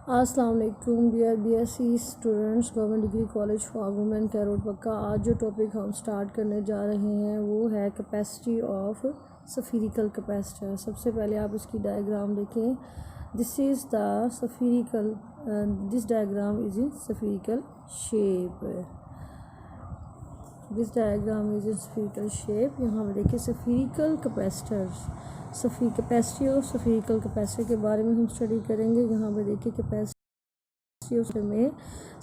अस्सलाम वालेकुम dear BSc students, government degree college for women Karor Pacca. आज जो टॉपिक हम स्टार्ट करने जा रहे हैं वो है कैपेसिटी ऑफ सफीरिकल कैपेसिटर। सबसे पहले आप इसकी डायग्राम देखें। This is the spherical, this diagram is in spherical shape. This diagram is in spherical shape. यहाँ पे देखिए spherical capacitors, capacity of spherical capacitor के बारे में हम स्टडी करेंगे। यहाँ पे देखिए कैपेसिटी में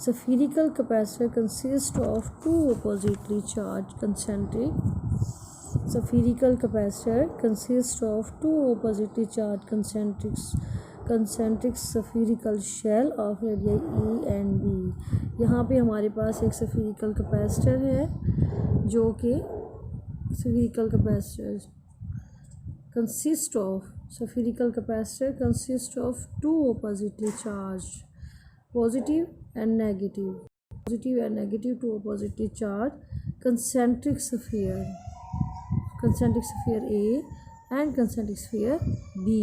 spherical capacitor consist of two oppositely charge concentric. Spherical capacitor consist of two oppositely charge concentric spherical shell of radius a and b. यहाँ पे हमारे पास एक सफीरिकल कैपेसिटर है जो कि सफीरिकल capacitor consist of spherical capacitor consist of two oppositely charged positive and negative two oppositely charged concentric sphere A and concentric sphere B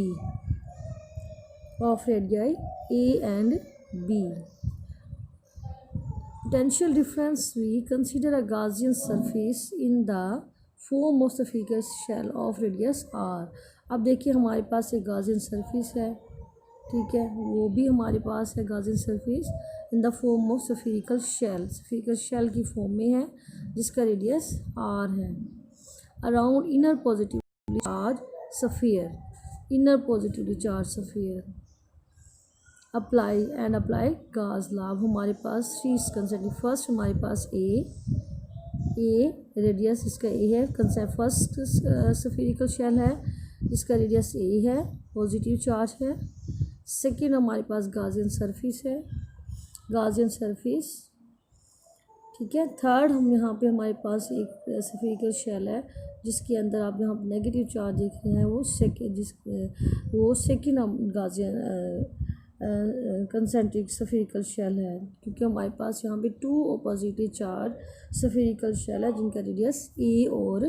of radii A and B. Potential difference, we consider a Gaussian surface in the form of spherical shell of radius r. अब देखिए हमारे पास एक गाजियन surface है, ठीक है, वो भी हमारे पास है Gaussian surface in the form of spherical shell की फॉर्म में है जिसका रेडियस आर है। Around inner positively charge sphere apply Gauss law. हमारे पास थ्री कंसेंट्रिक। फर्स्ट हमारे पास ए रेडियस इसका ए है, कंसेप्ट फर्स्ट सफीरिकल शेल है जिसका रेडियस ए है, पॉजिटिव चार्ज है। सेकंड हमारे पास गाजियन सरफेस, ठीक है। थर्ड हम यहाँ पे हमारे पास एक सफीरिकल शेल है जिसके अंदर आप यहाँ नेगेटिव चार्ज देख रहे हैं, वो सेकंड गाजियन कंसेंट्रिक सफीरिकल शेल है, क्योंकि हमारे पास यहाँ पे टू अपोजिटली चार्ज सफीरिकल शेल है जिनका रेडियस ए और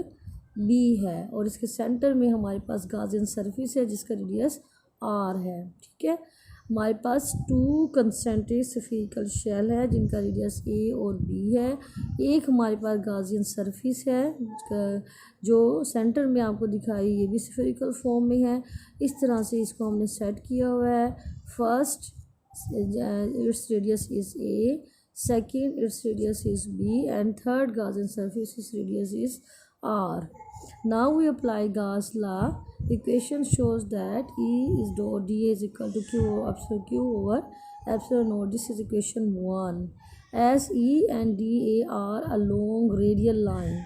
बी है, और इसके सेंटर में हमारे पास गाजियन सरफेस है जिसका रेडियस आर है, ठीक है। हमारे पास टू कंसेंट्रिक सफीरिकल शेल है जिनका रेडियस ए और बी है। एक हमारे पास गाजियन सरफेस है जो सेंटर में आपको दिखाई, ये भी सफीरिकल फॉर्म में है। इस तरह से इसको हमने सेट किया हुआ है। First its radius is a, second its radius is b, and third Gaussian surface is radius is r. Now we apply Gauss law. Equation shows that E is dot dA is equal to Q over epsilon naught. This is equation 1. As E and dA are along radial line.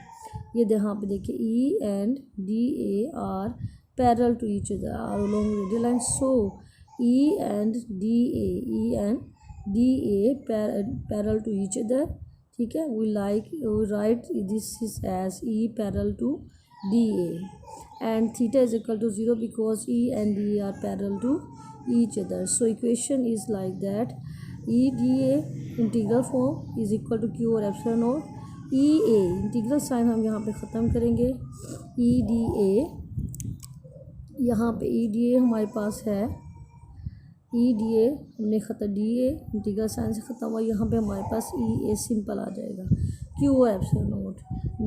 ये यहाँ पे देखिए E and dA are parallel to each other, are along radial line. So E and dA parallel to each other. ठीक है, we write this is as E parallel to dA, and theta is equal to 0 because E and dA are parallel to each other. So equation is like that. E dA integral form is equal to Q और epsilon naught. EA integral sign हम यहाँ पे ख़त्म करेंगे। EDA यहाँ पे EDA हमारे पास है, EDA हमने ख़त्म, DA इंटीग्रल साइन से ख़त्म हुआ। यहाँ पे हमारे पास EA सिंपल आ जाएगा, Q और epsilon naught.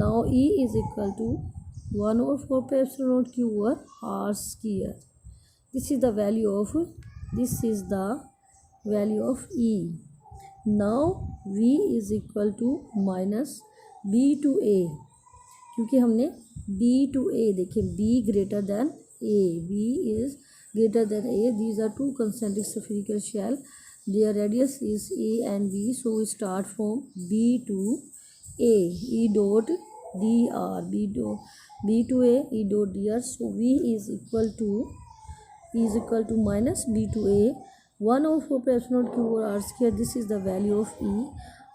Now E is equal to 1/4 pi epsilon naught Q और R square. This is the value of E। Now V is equal to minus B to A, क्योंकि हमने B to A देखिए, B greater than A, B is greater than A. These are two concentric spherical shell. Their radius is A and B. So we start from B to A. E dot dr. B to A. E dot dr. So V is equal to minus B to A. 1/4 पे epsilon Q और R square. This is the value of E.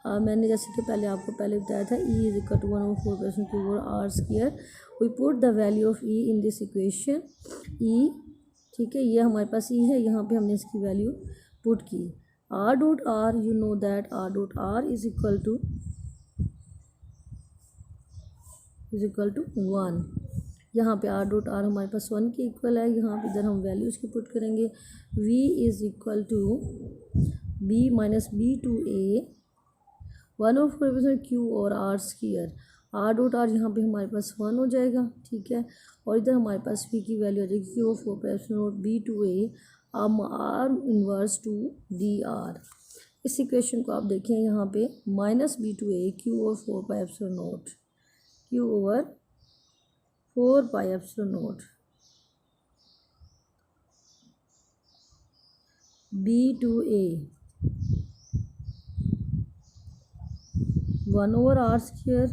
मैंने जैसे कि आपको पहले बताया था, E is equal to 1/4 पे epsilon Q और R square. We put the value of E in this equation. E, ठीक है, ये हमारे पास E है, यहाँ पे हमने इसकी वैल्यू पुट की। R dot R, you know that R dot R is equal to 1, यहाँ पे आर डॉट आर हमारे पास 1 के इक्वल है। यहाँ पे इधर हम वैल्यूज़ की पुट करेंगे। v is equal to b minus B to a 1/4 q over r square. R dot r यहाँ पे हमारे पास 1 हो जाएगा, ठीक है। और इधर हमारे पास v की वैल्यू आ जाएगी क्यू और 4 B to A R inverse to D R. इस इक्वेशन को आप देखें यहाँ पे minus B to A Q और 4 Q over 4 B to A 1/r square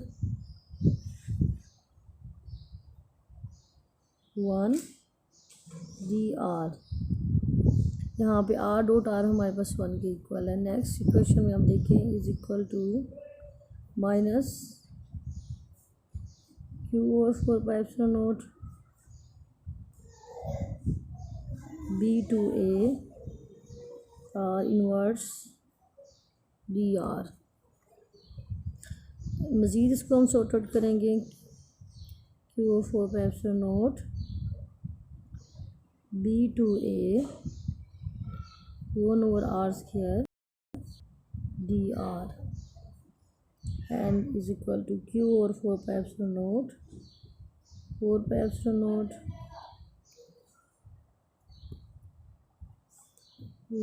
1 D R. यहाँ पे आर डॉट आर हमारे पास 1 के इक्वल है। नेक्स्ट इक्वेशन में हम देखें is equal to minus Q और 4 B to A R inverse D R. मज़ीद इसको हम सॉर्ट आउट करेंगे। क्यू और 4 B to A 1/r square D R and is equal to Q और 4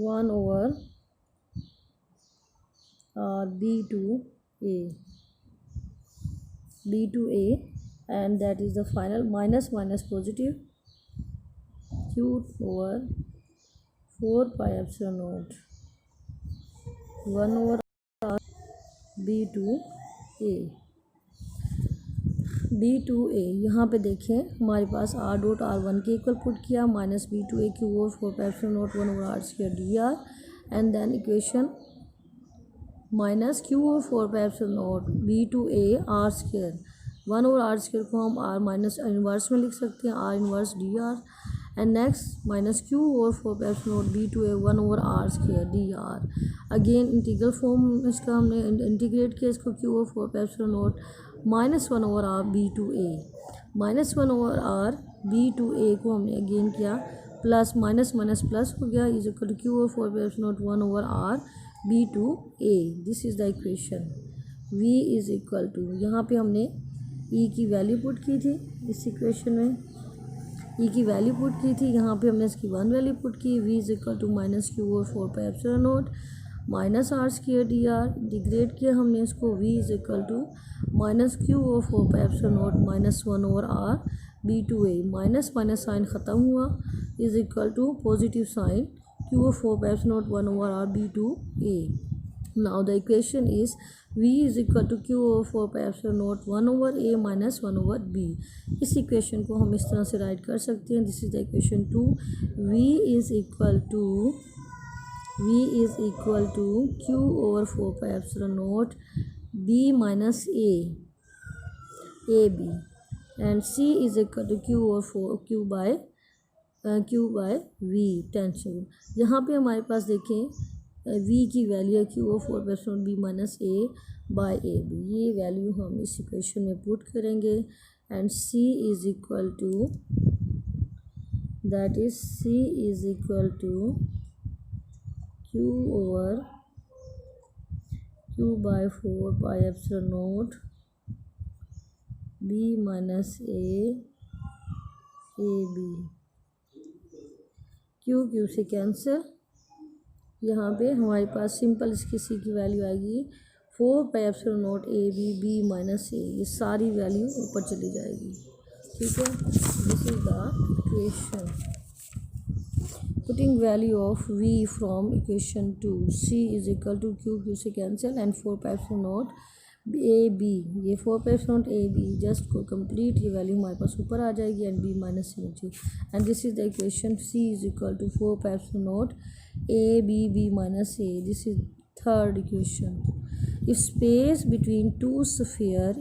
1/r b to a and that is the final minus positive q over 4 1/r b to a। यहाँ पे देखें हमारे पास r dot r1 के equal put किया minus b to a Q और 4 1/r square D R and then equation minus Q और 4 B to A R square 1/r square को हम r माइनस इन्वर्स में लिख सकते हैं r inverse d are and next minus Q और 4 B to A 1/r square D r. Again integral form इसका हमने इंटीग्रेट किया इसको क्यू और 4 minus 1/r B to A minus 1/r B to a को हमने अगेन किया plus minus plus हो गया इज इक्वल टू क्यू और 4 1/r B to A. This is the equation. v is equal to यहाँ पे हमने e की वैल्यू पुट की थी इस इक्वेशन में e की वैल्यू पुट की थी। यहाँ पे हमने इसकी 1 वैल्यू पुट की। v is equal to minus Q और 4 minus R square D R. Degrade किया हमने इसको v is equal to minus Q और 4 minus 1/r B to A minus sign ख़त्म हुआ is equal to positive sign Q और 4 1/r B to A. Now the equation is v is equal to Q और 4 1/a minus 1/b। इस equation को हम इस तरह से राइट कर सकते हैं। This is the equation 2। v is equal to Q और 4 b minus a b and c is equal to Q और 4 क्यू बाय v टेंशन। यहाँ पे हमारे पास देखें v की वैल्यू है क्यू और 4 b minus a by A B. ये वैल्यू हम इस इक्वेशन में पुट करेंगे and c is equal to that is c is equal to Q over Q by 4 b minus a B. Q से cancel. यहाँ पे हमारे पास सिंपल इसकी सी की वैल्यू आएगी 4 ए बी माइनस ए। ये सारी वैल्यू ऊपर चली जाएगी, ठीक है। This is the equation. Putting value of v from equation 2 c is equal to Q से कैंसिल एंड 4 ए बी। ये 4 ए बी जस्ट को कंप्लीट ये वैल्यू हमारे पास ऊपर आ जाएगी एंड b माइनस नीचे and this is the equation c is equal to 4 A B minus A. This is third equation. If space between two sphere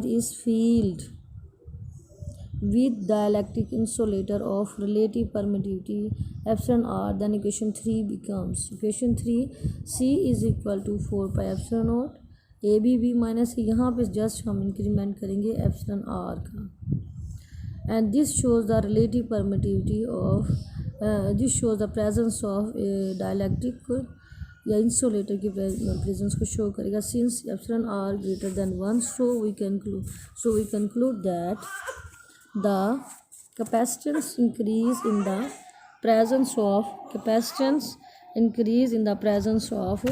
is filled with dielectric insulator of relative permittivity epsilon r, then equation 3 becomes equation 3 c is equal to 4 pi epsilon naught a b b minus a, यहाँ पे just हम increment करेंगे epsilon r का। And this shows the relative permittivity of this shows the presence of dielectric या insulator की presence को show करेगा। Since epsilon r greater than 1 so we conclude that the capacitance increase in the presence of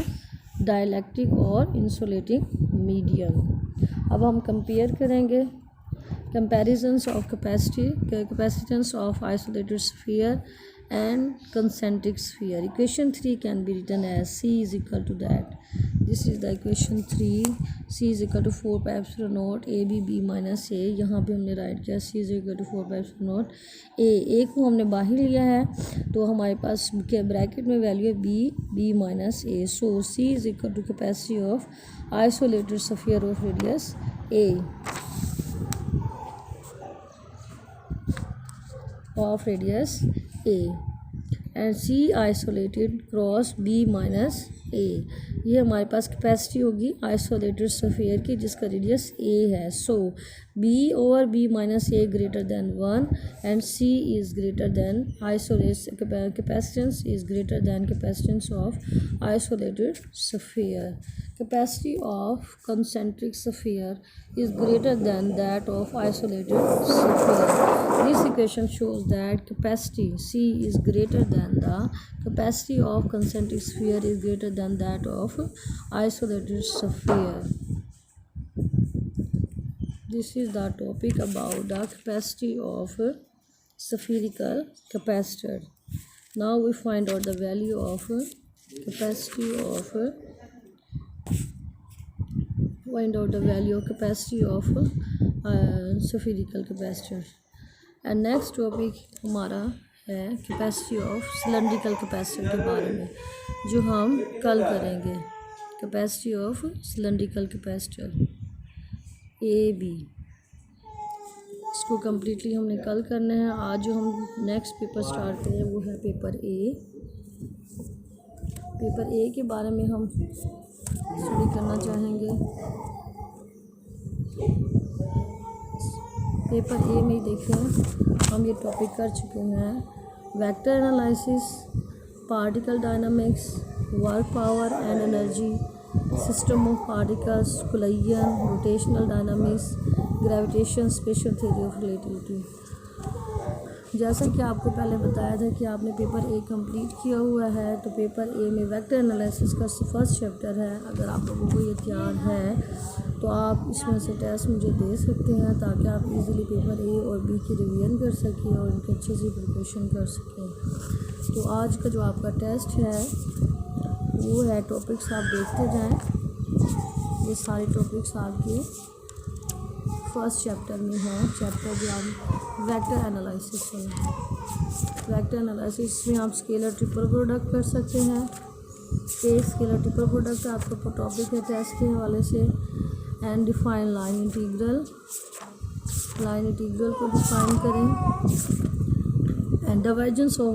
dielectric और insulating medium। अब हम compare करेंगे comparisons of capacitance of isolated sphere and concentric sphere। equation 3 can be written as C is equal to that, this is the equation 3, C is equal to 4 pi epsilon naught A B B minus A, यहाँ पे हमने right किया C is equal to 4 pi epsilon naught A को हमने बाहर लिया है तो हमारे पास के ब्रैकेट में वैल्यू है B minus A, so C is equal to capacity of isolated sphere of radius A and C isolated cross B minus A। ये हमारे पास कैपेसिटी होगी आइसोलेटेड स्फीयर की जिसका रेडियस A है। सो B over B minus A greater than 1 and C is greater than capacitance is greater than capacitance of isolated sphere. capacity of concentric sphere is greater than that of isolated sphere। This equation shows that capacity C is greater than the capacity of concentric sphere is greater than that of isolated sphere। This is the topic about the capacity of spherical capacitor। Now we find out the value of capacity of spherical capacitor। And next topic हमारा है capacity of cylindrical capacitor के बारे में जो हम कल करेंगे। Capacity of cylindrical capacitor A B, इसको कम्प्लीटली हमने कल करना है। आज जो हम नेक्स्ट पेपर स्टार्ट करें वो है पेपर ए के बारे में हम स्टडी करना चाहेंगे। पेपर ए में देखें हम ये टॉपिक कर चुके हैं vector analysis, particle dynamics, work power and energy, system of particles, कुलियन, rotational dynamics, gravitation, special theory of relativity. जैसा कि आपको पहले बताया था कि आपने पेपर ए कंप्लीट किया हुआ है तो पेपर ए में वेक्टर एनालिसिस का फर्स्ट चैप्टर है। अगर आप लोगों को ये तैयार है तो आप इसमें से टेस्ट मुझे दे सकते हैं ताकि आप इजीली पेपर ए और बी की रिवीजन कर सकें और इनके अच्छे से प्रिपरेशन कर सकें। तो आज का जो आपका टेस्ट है वो है, टॉपिक्स आप देखते जाएं, ये सारे टॉपिक्स आपके फर्स्ट चैप्टर में हैं। चैप्टर जो आप वेक्टर एनालिसिस है, वेक्टर एनालिसिस में आप स्केलर ट्रिपल प्रोडक्ट कर सकते हैं। एक स्केलर ट्रिपल प्रोडक्ट आपका टॉपिक है टेस्ट के हवाले से। एंड डिफाइन लाइन इंटीग्रल को डिफाइन करें। And divergence of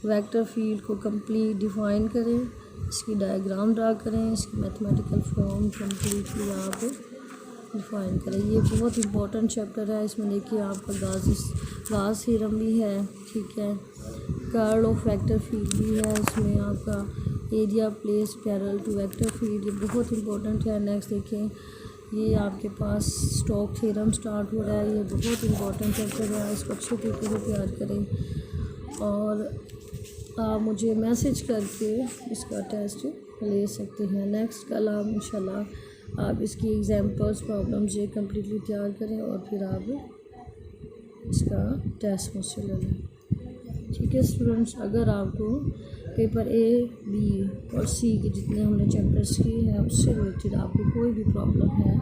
vector field को कंप्लीट डिफाइन करें, इसकी डायग्राम ड्रा करें, इसकी मैथमेटिकल फॉर्म कम्प्लीटली आप डिफाइन करें। ये बहुत इंपॉर्टेंट चैप्टर है। इसमें देखिए आपका गास थ्योरम भी है, ठीक है, कर्ल ऑफ वेक्टर फील्ड भी है, इसमें आपका area place parallel to vector field, ये बहुत इंपॉर्टेंट है। नेक्स्ट देखें ये आपके पास स्टोक थ्योरम स्टार्ट हो रहा है, ये बहुत इंपॉर्टेंट चैप्टर है, इसको अच्छे तरीके से तैयार करें और आप मुझे मैसेज करके इसका टेस्ट ले सकते हैं। नेक्स्ट कल आप इंशाल्लाह आप इसकी एग्जांपल्स प्रॉब्लम्स ये कम्प्लीटली तैयार करें और फिर आप इसका टेस्ट मुझसे ले लें। ठीक है स्टूडेंट्स, अगर आपको पेपर ए बी और सी के जितने हमने चैप्टर्स किए हैं उससे रिलेटेड आपको कोई भी प्रॉब्लम है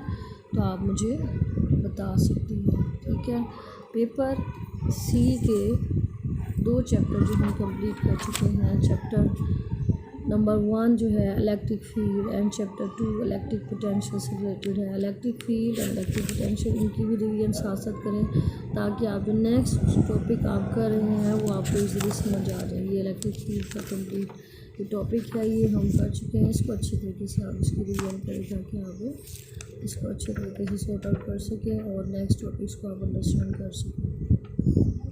तो आप मुझे बता सकती हैं। ठीक है, पेपर सी के 2 चैप्टर जो हम कंप्लीट कर चुके हैं, चैप्टर नंबर 1 जो है electric field and chapter 2 electric potential से रिलेटेड है। इलेक्ट्रिक फील्ड और इलेक्ट्रिक पोटेंशियल इनकी भी रिवीजन साथ साथ करें ताकि आप जो नेक्स्ट टॉपिक आप कर रहे हैं वो आपको इजीली समझ आ जाए। ये इलेक्ट्रिक फील्ड का कंप्लीट ये टॉपिक है, ये हम कर चुके हैं। इसको अच्छी तरीके से आप इसकी रिवीजन करें ताकि आप इसको अच्छे तरीके से सॉर्ट आउट कर सकें और नेक्स्ट टॉपिक्स को आप अंडरस्टैंड कर सकें।